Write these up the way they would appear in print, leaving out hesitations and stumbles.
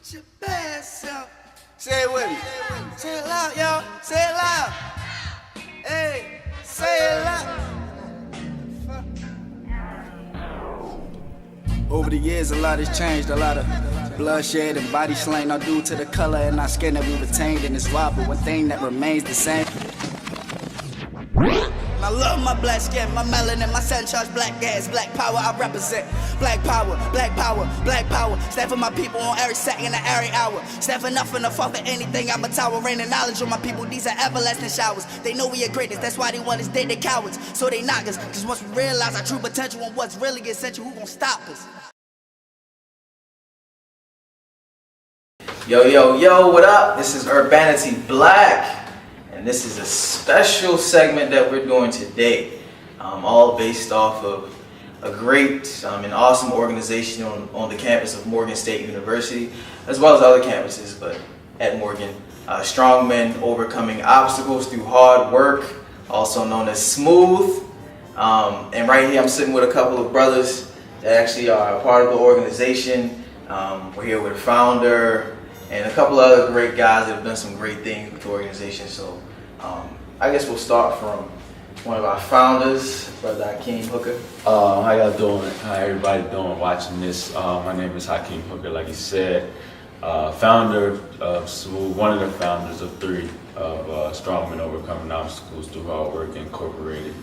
Put your best self. Say it with me. Say it loud, y'all. Say it loud. Hey, say it loud. Over the years, a lot has changed. A lot of bloodshed and body slang, all due to the color and our skin that we retained in this wild. But one thing that remains the same. I love my black skin, my melanin, my sun-charged black gas, black power I represent. Black power, black power, black power. Stand for my people on every second and every hour. Stand for nothing or fall for anything. I'm a tower, raining knowledge on my people. These are everlasting showers. They know we are greatness, that's why they want us dead, they cowards. So they knock us, cause once we realize our true potential and what's really essential, who gon' stop us? Yo, yo, yo, what up? This is Urbanity Black. And this is a special segment that we're doing today, all based off of a great and awesome organization on the campus of Morgan State University, as well as other campuses, but at Morgan. Strong Men Overcoming Obstacles Through Hard Work, also known as SMOOTH. And right here I'm sitting with a couple of brothers that actually are a part of the organization. We're here with a founder and a couple of other great guys that have done some great things with the organization. So I guess we'll start from one of our founders, Brother Hakeem Hooker. How y'all doing? How everybody doing watching this? My name is Hakeem Hooker, like you said. Founder of SMOOTH, one of the founders of three of Strong Men Overcoming Obstacles Through Hard Work Incorporated.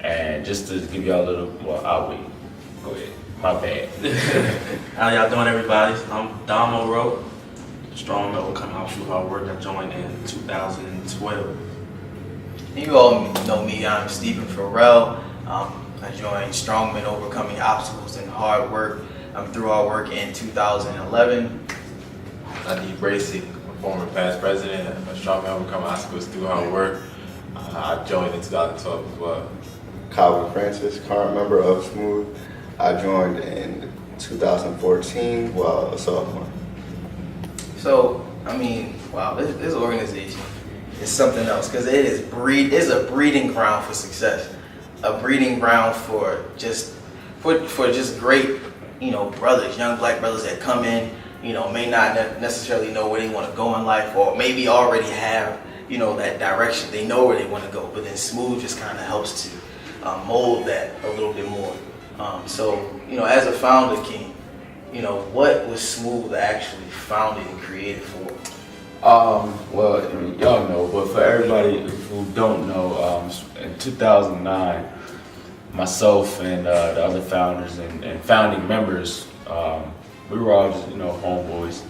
And just to give y'all a little, well, I'll wait. Go ahead. My bad. How y'all doing, everybody? I'm Dom Monroe, Strong Men Overcoming Obstacles Through Hard Work. I joined in 2012. You all know me, I'm Stephen Farelle. I joined Strong Men Overcoming Obstacles and Hard Work through Hard Work in 2011. I need Bracy, a former past president of Strong Men Overcoming Obstacles Through Hard Work. I joined in 2012 as well. Calvin Francis, current member of SMOOTH. I joined in 2014 while a sophomore. So, I mean, wow, this organization is something else because it is a breeding ground for success, a breeding ground for just great, brothers, young black brothers that come in, may not necessarily know where they want to go in life, or maybe already have, that direction. They know where they want to go, but then SMOOTH just kind of helps to mold that a little bit more. So, as a founder, King, what was SMOOTH actually founded and created for? Well, I mean, y'all know, but for everybody who don't know, in 2009, myself and the other founders and founding members, we were all just, homeboys.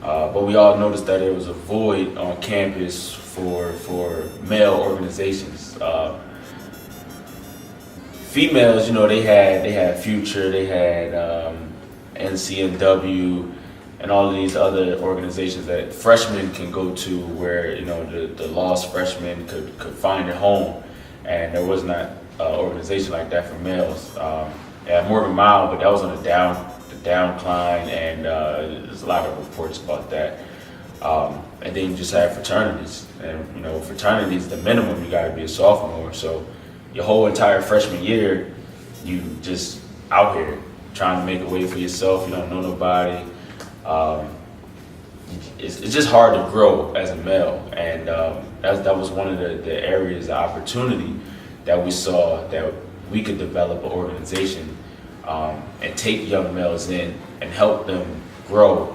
But we all noticed that there was a void on campus for male organizations. Females, they had Future, they had NCNW, and all of these other organizations that freshmen can go to, where the lost freshmen could find a home, and there was not an organization like that for males. At Morgan Mile, but that was on the downcline, and there's a lot of reports about that. And then you just have fraternities, and fraternities, the minimum you got to be a sophomore. So your whole entire freshman year, you just out here trying to make a way for yourself. You don't know nobody. It's just hard to grow as a male, and that was one of the areas of opportunity that we saw, that we could develop an organization and take young males in and help them grow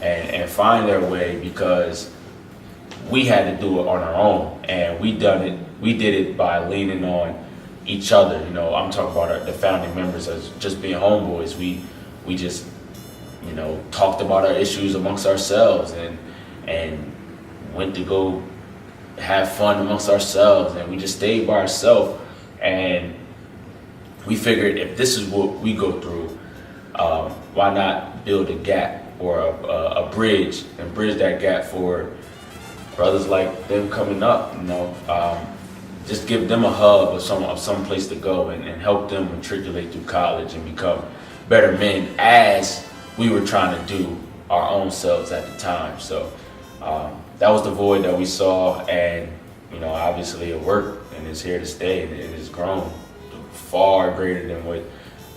and find their way, because we had to do it on our own, and we did it by leaning on each other. I'm talking about the founding members as just being homeboys. We just talked about our issues amongst ourselves and went to go have fun amongst ourselves, and we just stayed by ourselves. And we figured, if this is what we go through, why not build a gap or a bridge, and bridge that gap for brothers like them coming up, just give them a hub or some place to go and help them matriculate through college and become better men, as we were trying to do our own selves at the time. So that was the void that we saw, and obviously it worked, and it's here to stay, and it has grown far greater than what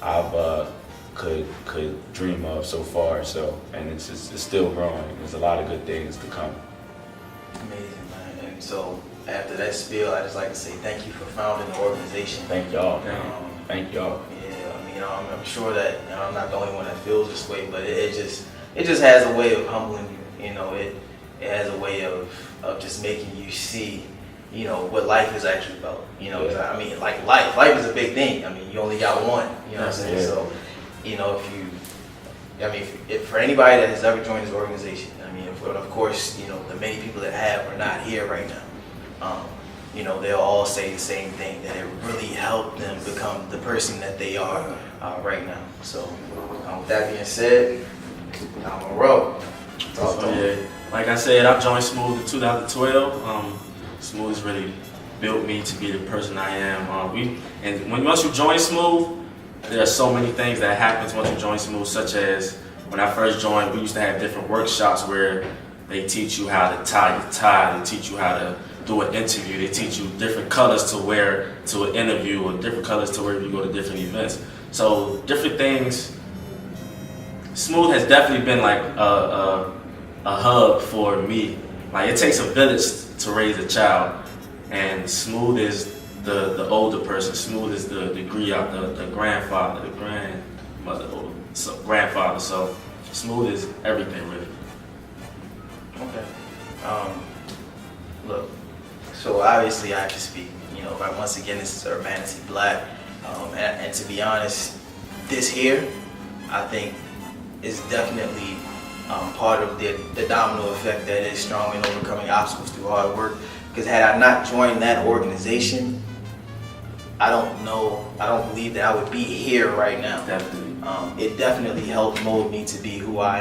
I've could dream of so far. So, and it's still growing. There's a lot of good things to come. Amazing, man. And so after that spiel, I just like to say thank you for founding the organization. Thank y'all. Thank y'all. Yeah, I mean, I'm sure that I'm not the only one that feels this way, but it just has a way of humbling you. You know, it has a way of just making you see, you know, what life is actually about. You know, I mean, like life is a big thing. I mean, you only got one. You know what I'm saying? Yeah. So, you know, if for anybody that has ever joined this organization, I mean, of course, you know, the many people that have are not here right now. You know, they'll all say the same thing, that it really helped them become the person that they are right now. So, with that being said, I'm a row. Like I said, I joined Smooth in 2012. Smooth has really built me to be the person I am. Once you join Smooth, there are so many things that happens once you join Smooth, such as when I first joined, we used to have different workshops where they teach you how to tie your tie, they teach you how to do an interview, they teach you different colors to wear to an interview, or different colors to wear if you go to different events. So different things. Smooth has definitely been like a hub for me. Like, it takes a village to raise a child, and Smooth is the older person. Smooth is the grandfather, the grandmother, or grandfather. So Smooth is everything, really. Okay. Look, so obviously I have to speak. You know, once again, this is Urbanity Black, and to be honest, this here, I think, is definitely part of the domino effect that is strong in overcoming obstacles through hard work. Because had I not joined that organization, I don't believe that I would be here right now. Definitely. It definitely helped mold me to be who I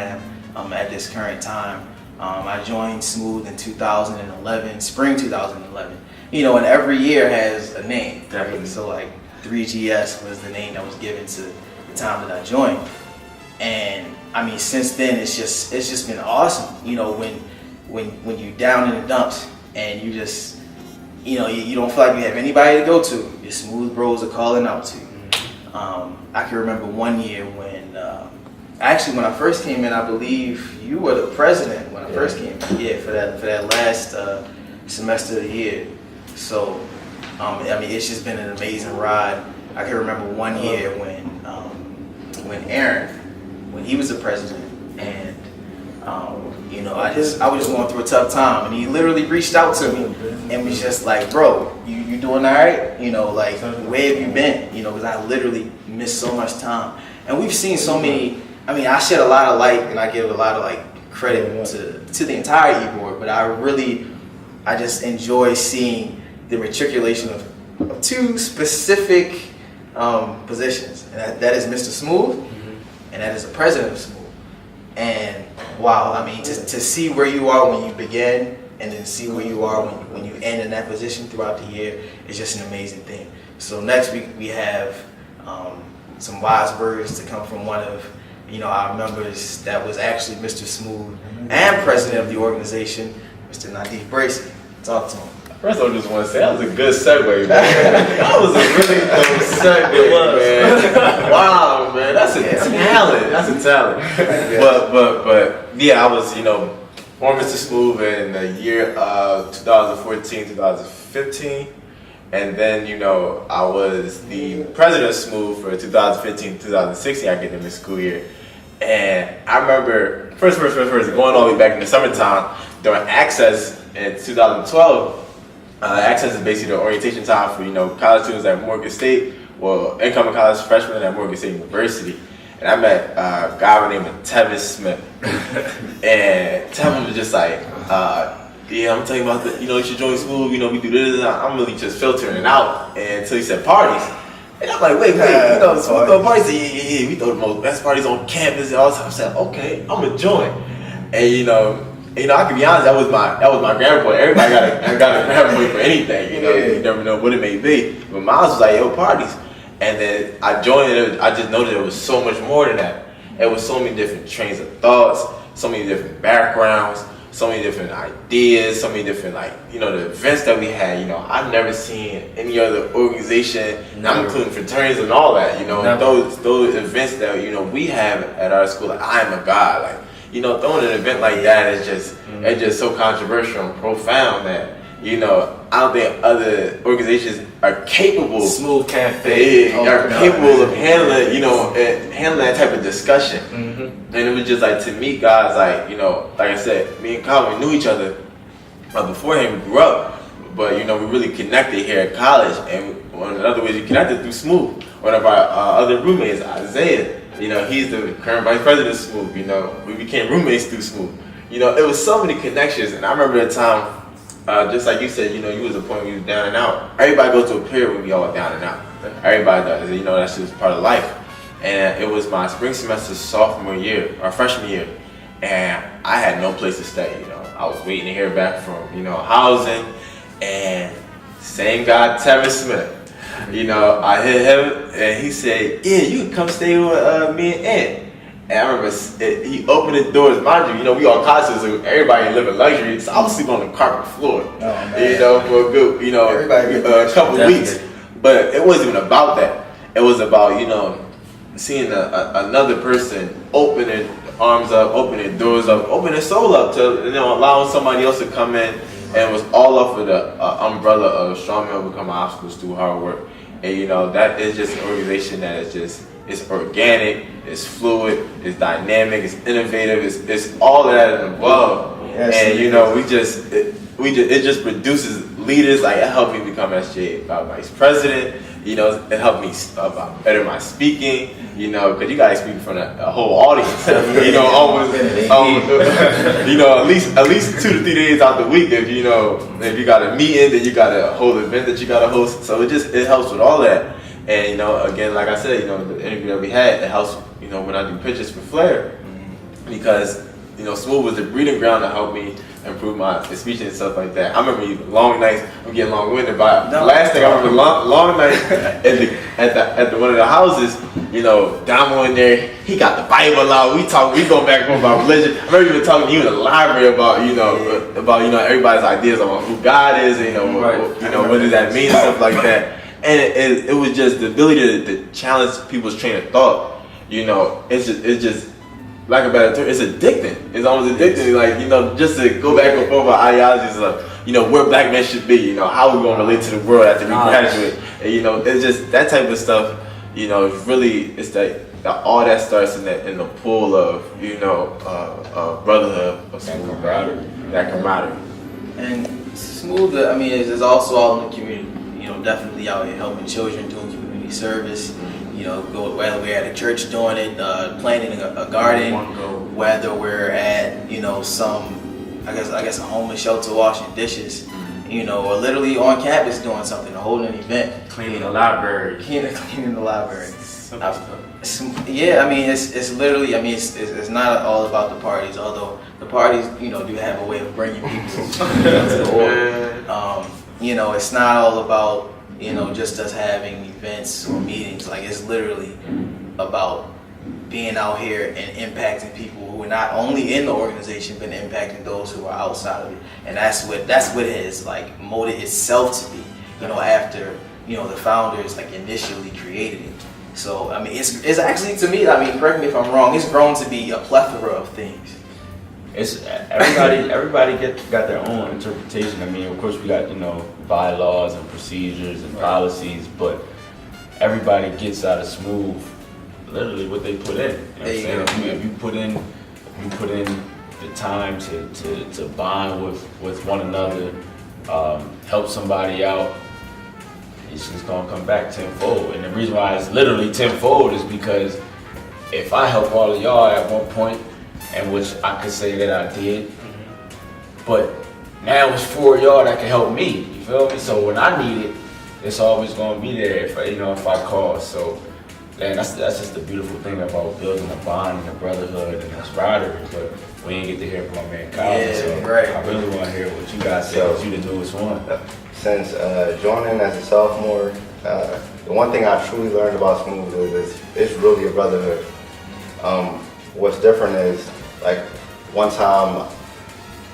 am at this current time. I joined Smooth in 2011, spring 2011. You know, and every year has a name. Definitely. So like 3GS was the name that was given to the time that I joined. And I mean, since then, it's just been awesome. You know, when you're down in the dumps and you just, you know, you don't feel like you have anybody to go to, your Smooth bros are calling out to you. I can remember one year when, actually when I first came in, I believe you were the president when I first came in. Yeah, for that last semester of the year. So, I mean, it's just been an amazing ride. I can remember one year when Aaron, when he was the president, and you know, I was just going through a tough time, and he literally reached out to me and was just like, "Bro, you doing all right? You know, like, where have you been? You know, because I literally missed so much time." And we've seen so many. I mean, I shed a lot of light, and I give a lot of like credit to the entire e-board, but I just enjoy seeing the matriculation of two specific positions, and that is Mr. Smooth, and that is the president of Smooth. And wow, I mean, to see where you are when you begin, and then see where you are when you end in that position throughout the year is just an amazing thing. So next week we have some wise words to come from one of, you know, our members that was actually Mr. Smooth and president of the organization, Mr. Nadeef Bracey. Talk to him. First, I just want to say that was a good segue, man. That was a really good segue, man. Wow, man, that's a talent. That's a talent. But yeah, I was, you know, on Mr. Smooth in the year of 2014, 2015, and then, you know, I was the president of Smooth for 2015, 2016 academic school year. And I remember first, going all the way back in the summertime during Access in 2012. Access is basically the orientation time for, you know, college students at Morgan State, well, incoming college freshmen at Morgan State University. And I met a guy by the name of Tevin Smith. And Tevin was just like, yeah, I'm telling you about the, you know, you should join Smooth, you know, we do this. I'm really just filtering it out. And until he said parties. And I'm like, wait, you know, Smooth throw parties? Yeah, we throw the best parties on campus and all this. I said, okay, I'm gonna join. And you know, I can be honest, that was my grandpa. Everybody got a grandpa for anything, you know. You never know what it may be. But Miles was like, yo, parties. And then I joined it. I just noticed there was so much more than that. There was so many different trains of thoughts, so many different backgrounds, so many different ideas, so many different the events that we had. I've never seen any other organization. I'm including fraternities and all that. Those events that we have at our school. Like, I am a god. Throwing an event like that is just so controversial and profound that I don't think other organizations are capable. Smooth cafe. They are capable of handling handling that type of discussion. And it was just to meet guys like I said, me and Calvin knew each other beforehand. We grew up, but we really connected here at college. And one of the other ways we connected through Smooth. One of our other roommates, Isaiah. He's the current vice president of Smooth. We became roommates through Smooth. It was so many connections, and I remember the time. Just like you said, you was a point when you was down and out. Everybody goes to a period when we all down and out. Everybody does. That's just part of life. And it was my spring semester sophomore year, or freshman year. And I had no place to stay, I was waiting to hear back from, housing. And same guy, Terrence Smith. I hit him and he said, yeah, you can come stay with me and Ed. And I remember he opened the doors. Mind you, we all college, so everybody live in luxury. So I was sleeping on the carpet floor, for a good, a couple weeks. But it wasn't even about that. It was about, seeing another person open their arms up, open their doors up, open their soul up to, allowing somebody else to come in. And it was all off of the umbrella of strong men overcome obstacles through hard work. And that is just an organization that is just, it's organic, it's fluid, it's dynamic, it's innovative, it's all of that and above. Yes, and it just produces leaders. It helped me become SJ vice president. It helped me better my speaking. Because you gotta speak in front of a whole audience. Almost, at least 2 to 3 days out the week. If you got a meeting, then you got a whole event that you gotta host. So it helps with all that. And again, like I said, the interview that we had, it helps. When I do pitches for Flair, because Smooth was the breeding ground to help me improve my speech and stuff like that. I remember long nights. I'm getting long-winded, but the last thing I remember, long nights at one of the houses. Damo in there, he got the Bible out. We going back and forth about religion. I remember even talking to you in the library about everybody's ideas on who God is, what does that mean and stuff like that. And it was just the ability to challenge people's train of thought. It's just like a better term, it's addicting. It's almost addicting. Just to go back and forth about ideologies of, where black men should be. How we gonna relate to the world after we graduate. And it's just that type of stuff. It's that all that starts in the pool of brotherhood, that camaraderie. And Smooth, is also all in the community. Definitely out here helping children, doing community service. Whether we're at a church doing it, planting a garden, whether we're at some, I guess a homeless shelter washing dishes, or literally on campus doing something, holding an event, cleaning the library, cleaning the library. It's literally, it's not all about the parties, although the parties, do have a way of bringing people to the org. It's not all about, just us having events or meetings. It's literally about being out here and impacting people who are not only in the organization, but impacting those who are outside of it. And that's what it has molded itself to be, after, the founders initially created it. So, it's actually, to me, correct me if I'm wrong, it's grown to be a plethora of things. It's everybody got their own interpretation. Of course we got bylaws and procedures and policies, but everybody gets out of Smooth literally what they put in. If you put in the time to bond with one another, help somebody out, it's just gonna come back tenfold. And the reason why it's literally tenfold is because if I help all of y'all at one point, and which I could say that I did, but now it's 4 of y'all that can help me. You feel me? So when I need it, it's always gonna be there if I call. So, man, that's just the beautiful thing about building a bond and a brotherhood and a camaraderie. But we ain't get to hear from my man Kyle. So right. I really want to hear what you guys say. Because you the newest one. Since joining as a sophomore, the one thing I truly learned about Smooth is it's really a brotherhood. What's different is, one time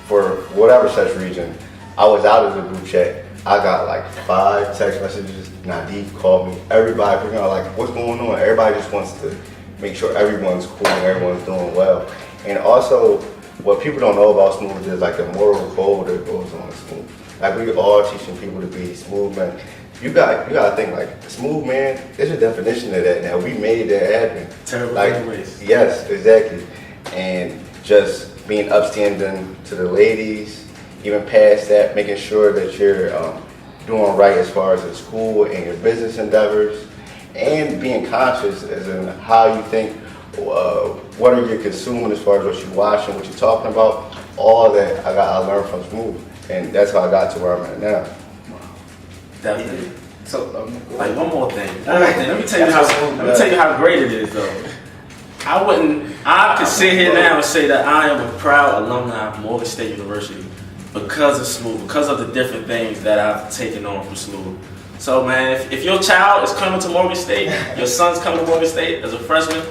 for whatever such reason, I was out of the group chat. I got like 5 text messages. Nadeef called me. Everybody freaking out like, what's going on? Everybody just wants to make sure everyone's cool and everyone's doing well. And also, what people don't know about Smooth is like the moral code that goes on Smooth. Like we all teaching people to be smooth, man. You gotta think like smooth, man. There's a definition of that now. We made that happen. Terrible like, ways. Yes, exactly. And just being upstanding to the ladies, even past that, making sure that you're doing right as far as the school and your business endeavors, and being conscious as in how you think, what are you consuming as far as what you're watching, what you're talking about. All that I learned from Smooth, and that's how I got to where I'm at now. Definitely. So, Like one more thing. Let me tell you how great it is though. I could sit here now and say that I am a proud alumni of Morgan State University because of Smooth, because of the different things that I've taken on from Smooth. So man, if your child is coming to Morgan State, your son's coming to Morgan State as a freshman,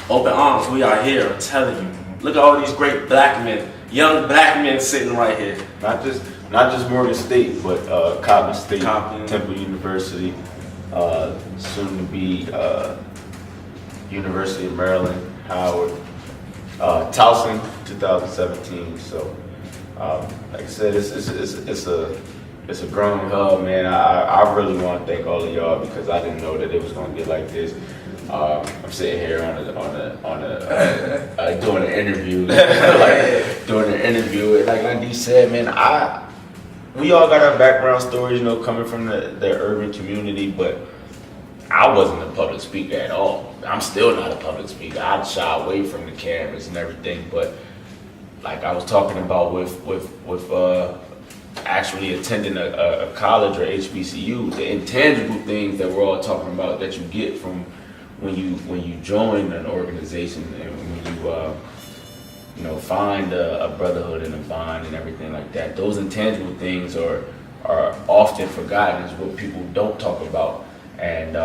open arms, we are here, I'm telling you. Look at all these great black men, young black men sitting right here. Not just Morgan State, but Coppin State, Coppin. Temple University, soon to be University of Maryland, Howard, Towson, 2017. So, like I said, it's a growing hub, man. I really want to thank all of y'all because I didn't know that it was going to get like this. I'm sitting here doing an interview, and like Nadeef said, man, we all got our background stories, you know, coming from the urban community, but I wasn't a public speaker at all. I'm still not a public speaker. I'd shy away from the cameras and everything, but like I was talking about with actually attending a college or HBCU, the intangible things that we're all talking about that you get from when you join an organization and when you find a brotherhood and a bond and everything like that. Those intangible things are often forgotten, is what people don't talk about. And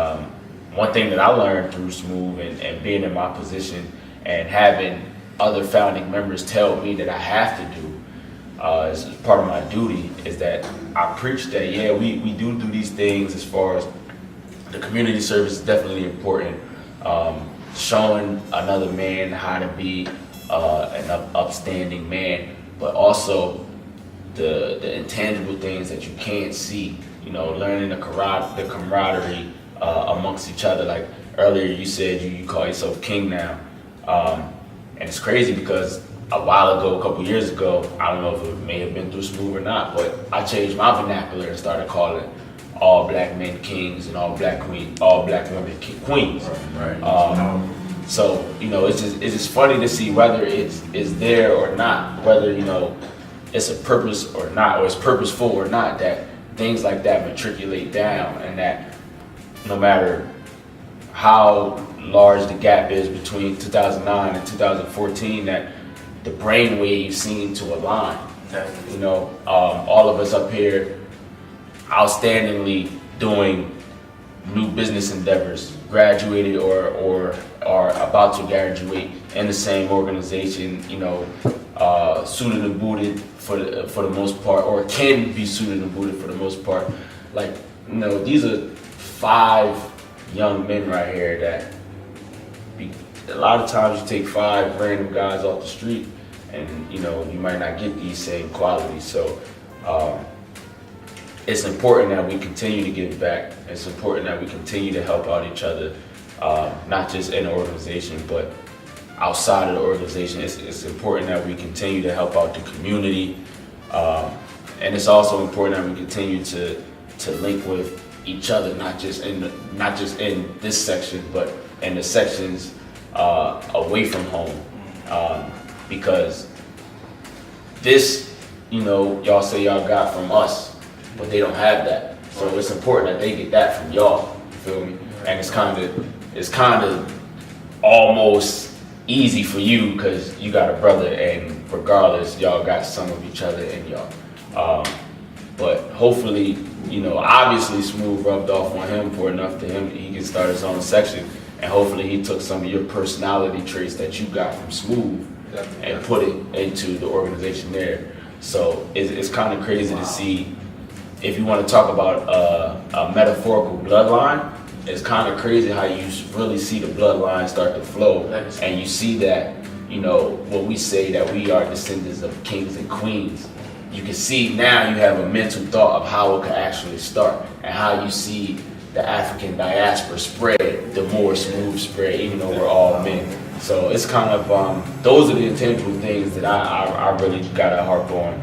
one thing that I learned through Smooth and being in my position and having other founding members tell me that I have to do as part of my duty is that I preach that, yeah, we do these things as far as the community service is definitely important. Showing another man how to be an upstanding man, but also the intangible things that you can't see. You know, learning the camaraderie amongst each other. Like earlier, you said you call yourself king now, and it's crazy because a while ago, a couple years ago, I don't know if it may have been through Smooth or not, but I changed my vernacular and started calling all black men kings and all black women queens. Right. So it's just funny to see whether it's there or not, whether it's a purpose or not, or it's purposeful or not, that things like that matriculate down, and that no matter how large the gap is between 2009 and 2014, that the brain waves seem to align. All of us up here outstandingly doing new business endeavors, graduated or are about to graduate in the same organization, suited and booted for the most part, or can be suited and booted for the most part. Like, these are 5 young men right here that a lot of times you take 5 random guys off the street and you might not get these same qualities. So it's important that we continue to give back. It's important that we continue to help out each other, not just in the organization, but outside of the organization. It's important that we continue to help out the community, and it's also important that we continue to link with each other, not just in this section, but in the sections away from home, because this, y'all say y'all got from us, but they don't have that. So it's important that they get that from y'all. You feel me? And it's kind of almost easy for you because you got a brother, and regardless, y'all got some of each other in y'all. But hopefully, obviously Smooth rubbed off on him for enough to him he can start his own section, and hopefully he took some of your personality traits that you got from Smooth and put it into the organization there. So it's kind of crazy to see. If you want to talk about a metaphorical bloodline, it's kind of crazy how you really see the bloodline start to flow, and you see that, you know, when we say that we are descendants of kings and queens, you can see now you have a mental thought of how it could actually start, and how you see the African diaspora spread, the more Smooth spread, even though we're all men. So it's kind of, those are the intangible things that I really got to harp on,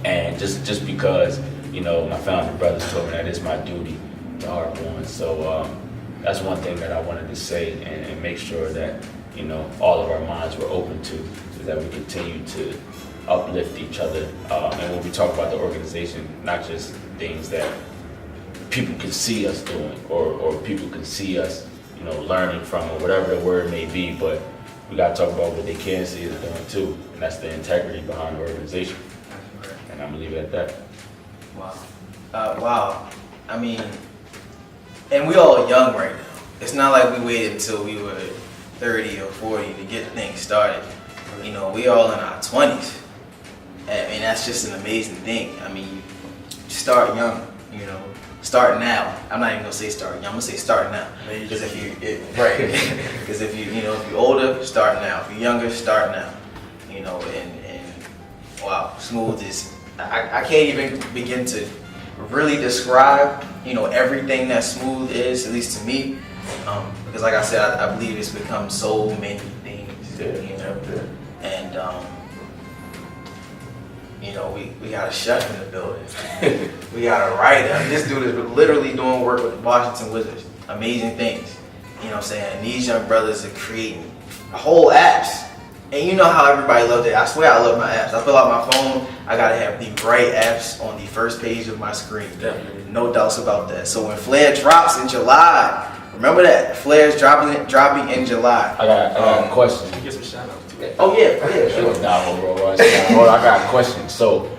and just because, you know, my founding brothers told me that it's my duty to harp on. So that's one thing that I wanted to say and make sure that, you know, all of our minds were open to, is that we continue to uplift each other. And when we talk about the organization, not just things that people can see us doing or people can see us, you know, learning from, or whatever the word may be, but we got to talk about what they can see us doing too, and that's the integrity behind the organization. And I'm gonna leave it at that. Wow. Wow. I mean, and we all young right now. It's not like we waited until we were 30 or 40 to get things started. You know, we all in our 20s. I mean, that's just an amazing thing. I mean, start young, you know. Start now. I'm not even gonna say start young. I'm gonna say start now. Because if because if you're older, start now. If you're younger, start now. You know, and wow, Smooth is. I can't even begin to really describe, you know, everything that Smooth is, at least to me. Because like I said, I believe it's become so many things. You know, and you know, we got a chef in the building. We got a writer. I mean, this dude is literally doing work with the Washington Wizards. Amazing things. You know what I'm saying? And these young brothers are creating whole apps. And you know how everybody loves it. I swear I love my apps. I fill out my phone, I gotta have the right apps on the first page of my screen. Definitely. No doubts about that. So when Flare drops in July, remember that. Flare's dropping in July. I got a question. Get some shout outs too. Oh yeah, sure. Nah, hold on, hold on, I got a question. So,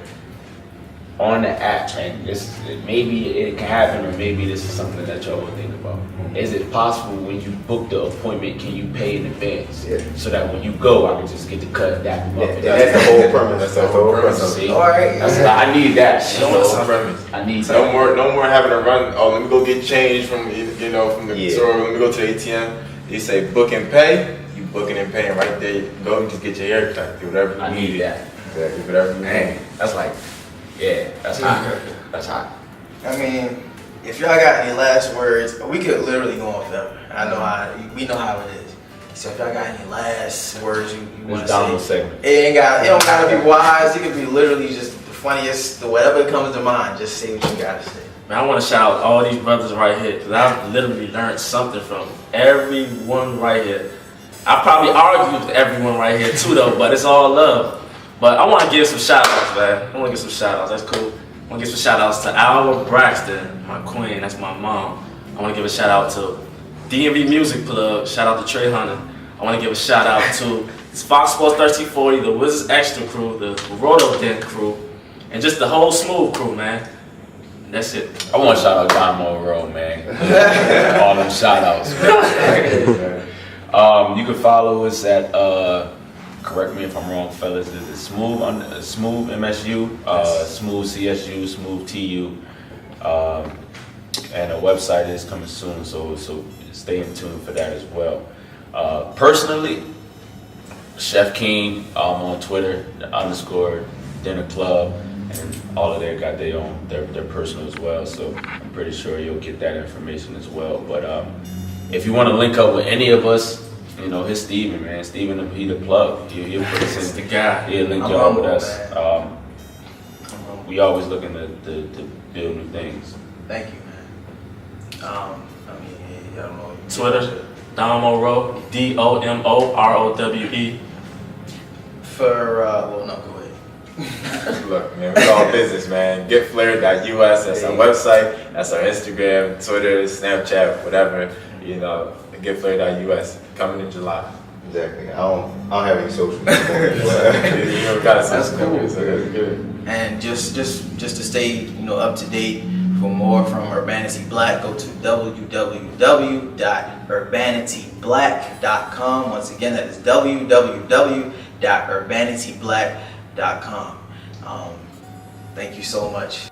on the app, and this maybe it can happen, or maybe this is something that y'all will think about. Is it possible when you book the appointment, can you pay in advance? Yeah. So that when you go, I can just get the cut, dap them up. That's the whole premise. That's the whole premise. See? All right. I need that. That's the whole premise. I need No that. more having to run. Oh, let me go get change from the store. Let me go to the ATM. You say book and pay. You booking and paying right there. You go and just get your haircut. Do whatever you I need that. Exactly, whatever you Man, need. that's like, yeah, that's hot. That's hot. I mean, if y'all got any last words, we could literally go on forever. We know how it is. So if y'all got any last words you want This to download say, segment. it don't gotta be wise. It could be literally just the funniest, whatever comes to mind. Just say what you gotta say. Man, I want to shout out all these brothers right here, because I've literally learned something from everyone right here. I probably argue with everyone right here too though, but it's all love. But I want to give some shout outs, man. I want to give some shout outs. That's cool. I want to give some shout outs to Alva Braxton, my queen. That's my mom. I want to give a shout out to DMV Music Plug. Shout out to Trey Hunter. I want to give a shout out to Fox Sports 1340, the Wizards Extra crew, the Roto Den crew, and just the whole Smooth crew, man. And that's it. I want to shout out John Monroe, man. All them shout outs, man. You can follow us at, correct me if I'm wrong, fellas, is it Smooth MSU, Smooth CSU, Smooth TU, and a website is coming soon, so stay in tune for that as well. Personally, Chef King on Twitter, _ Dinner Club, and all of them got their personal as well, so I'm pretty sure you'll get that information as well. But if you want to link up with any of us, you know, hit Steven, man. Steven, he the plug. He'll put us in. the guy. He'll link I'm y'all humble, with us. man. We always looking to build new things. Thank you, man. I mean, I don't know. Twitter, Domo Rowe, DOMOROWE. For well, no, go ahead. Look, man, we're all business, man. Getflare.us, that's our website, that's our Instagram, Twitter, Snapchat, whatever, you know, Getflare.us, coming in July. Exactly. I don't have any social media. You know, we got a That's social cool. media, so that's good. And just to stay, you know, up to date for more from Urbanity Black, go to www.urbanityblack.com. Once again, that is www.urbanityblack.com. www.urbanityblack.com. Thank you so much.